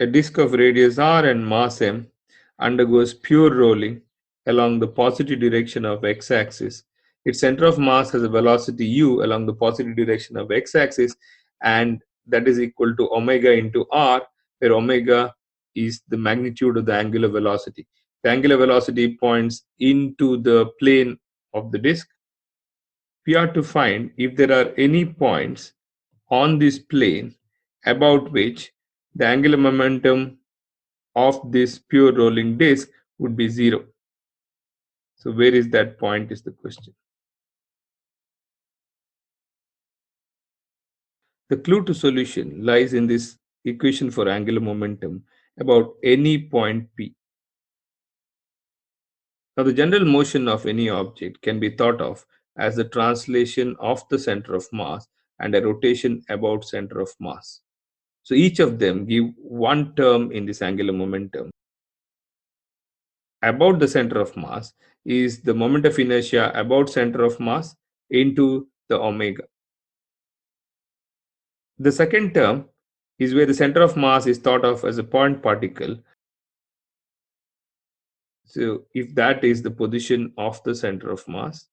A disk of radius r and mass m undergoes pure rolling along the positive direction of x-axis. Its center of mass has a velocity u along the positive direction of x-axis, and that is equal to omega into r, where omega is the magnitude of the angular velocity. The angular velocity points into the plane of the disk. We are to find if there are any points on this plane about which the angular momentum of this pure rolling disk would be zero. So where is that point is the question. The clue to solution lies in this equation for angular momentum about any point P. Now the general motion of any object can be thought of as the translation of the center of mass and a rotation about center of mass. So each of them give one term in this angular momentum. About the center of mass is the moment of inertia about center of mass into the omega. The second term is where the center of mass is thought of as a point particle. So if that is the position of the center of mass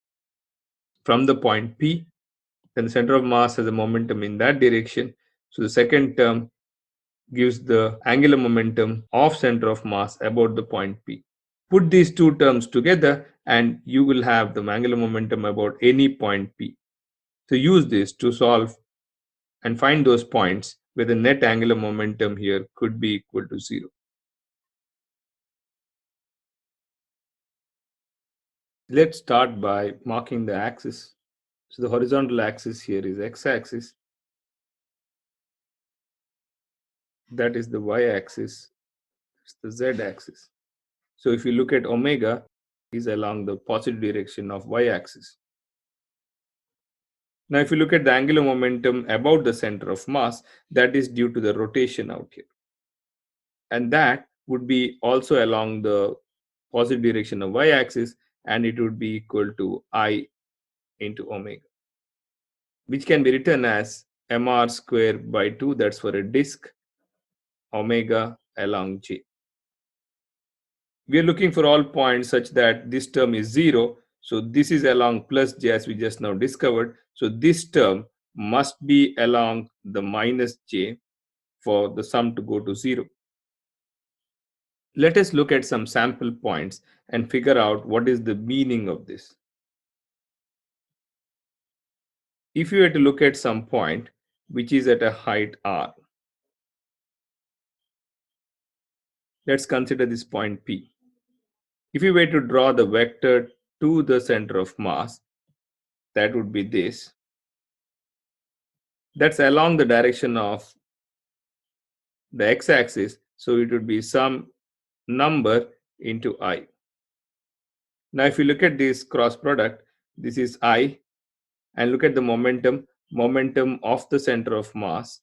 from the point P, then the center of mass has a momentum in that direction. So the second term gives the angular momentum of center of mass about the point P. Put these two terms together and you will have the angular momentum about any point P. So use this to solve and find those points where the net angular momentum here could be equal to zero. Let's start by marking the axis. So the horizontal axis here is x-axis. That is the y-axis. It's the z-axis. So if you look at omega, is along the positive direction of y-axis. Now if you look at the angular momentum about the center of mass, that is due to the rotation out here. And that would be also along the positive direction of y-axis, and it would be equal to I into omega, which can be written as mr square by 2, that's for a disk, omega along j. We are looking for all points such that this term is 0. So this is along plus j as we just now discovered. So this term must be along the minus j for the sum to go to 0. Let us look at some sample points and figure out what is the meaning of this. If you were to look at some point which is at a height r, let's consider this point P. If you were to draw the vector to the center of mass, that would be this. That's along the direction of the x-axis, so it would be some number into I. Now if you look at this cross product, this is I, and look at the momentum of the center of mass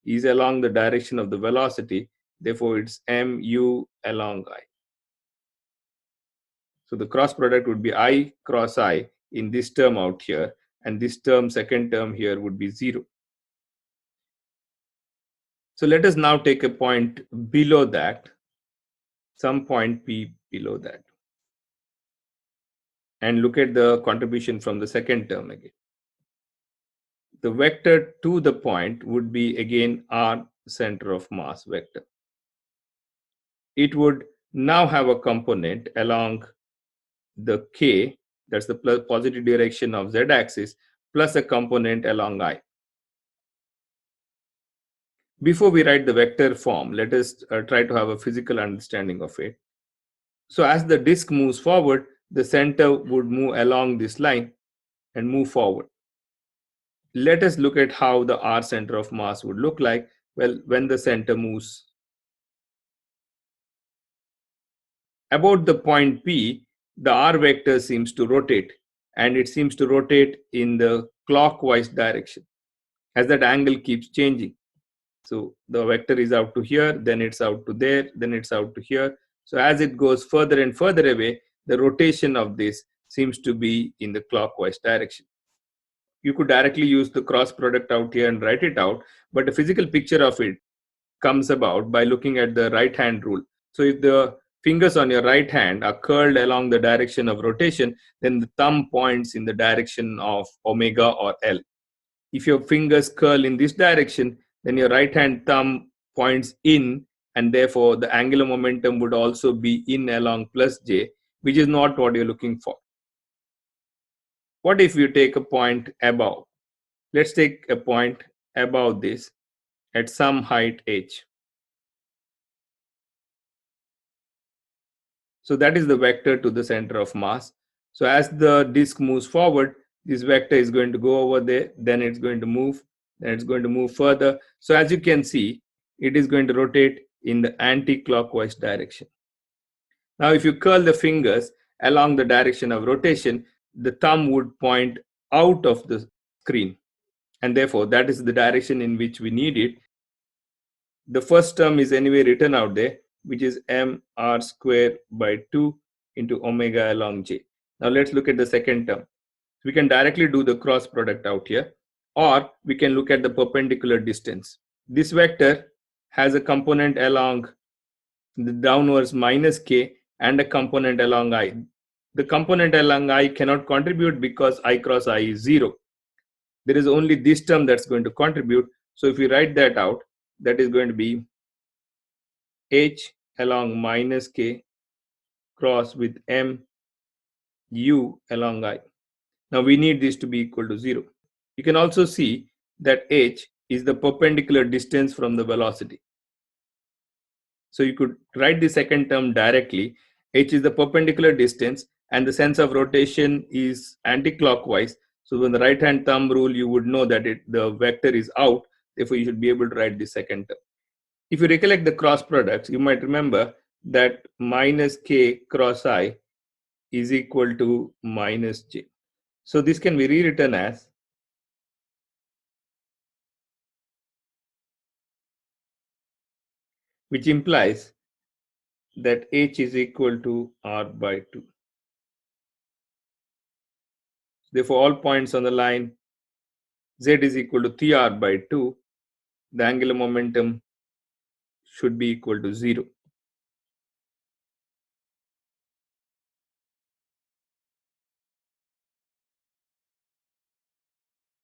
is along the direction of the velocity, therefore it's mu along I. So the cross product would be I cross I in this term out here, and this term, second term here, would be 0. So let us now take a point below that, some point P below that, and look at the contribution from the second term again. The vector to the point would be again r center of mass vector. It would now have a component along the k, that's the positive direction of z-axis, plus a component along I. Before we write the vector form, let us try to have a physical understanding of it. So as the disk moves forward, the center would move along this line and move forward. Let us look at how the r center of mass would look like, well, when the center moves. About the point P, the r vector seems to rotate, and it seems to rotate in the clockwise direction as that angle keeps changing. So the vector is out to here, then it's out to there, then it's out to here. So as it goes further and further away, the rotation of this seems to be in the clockwise direction. You could directly use the cross product out here and write it out, but a physical picture of it comes about by looking at the right hand rule. So if the fingers on your right hand are curled along the direction of rotation, then the thumb points in the direction of omega or L. If your fingers curl in this direction, then your right hand thumb points in, and therefore the angular momentum would also be in along plus J, which is not what you're looking for. What if you take a point above? Let's take a point above this at some height h. So that is the vector to the center of mass. So as the disk moves forward, this vector is going to go over there, then it's going to move, then it's going to move further. So as you can see, it is going to rotate in the anti-clockwise direction. Now if you curl the fingers along the direction of rotation, the thumb would point out of the screen, and therefore that is the direction in which we need it. The first term is anyway written out there, which is mr square by 2 into omega along j. Now let's look at the second term. We can directly do the cross product out here, or we can look at the perpendicular distance. This vector has a component along the downwards minus k and a component along I. The component along I cannot contribute because I cross I is 0. There is only this term that's going to contribute. So if we write that out, that is going to be h along minus k cross with m u along I. Now we need this to be equal to 0. You can also see that h is the perpendicular distance from the velocity. So you could write the second term directly. H is the perpendicular distance and the sense of rotation is anti-clockwise. So when the right hand thumb rule, you would know that the vector is out. Therefore, you should be able to write the second term. If you recollect the cross products, you might remember that minus k cross I is equal to minus j. So this can be rewritten as which implies that h is equal to r by 2. Therefore, all points on the line z is equal to 3r by 2, the angular momentum should be equal to 0.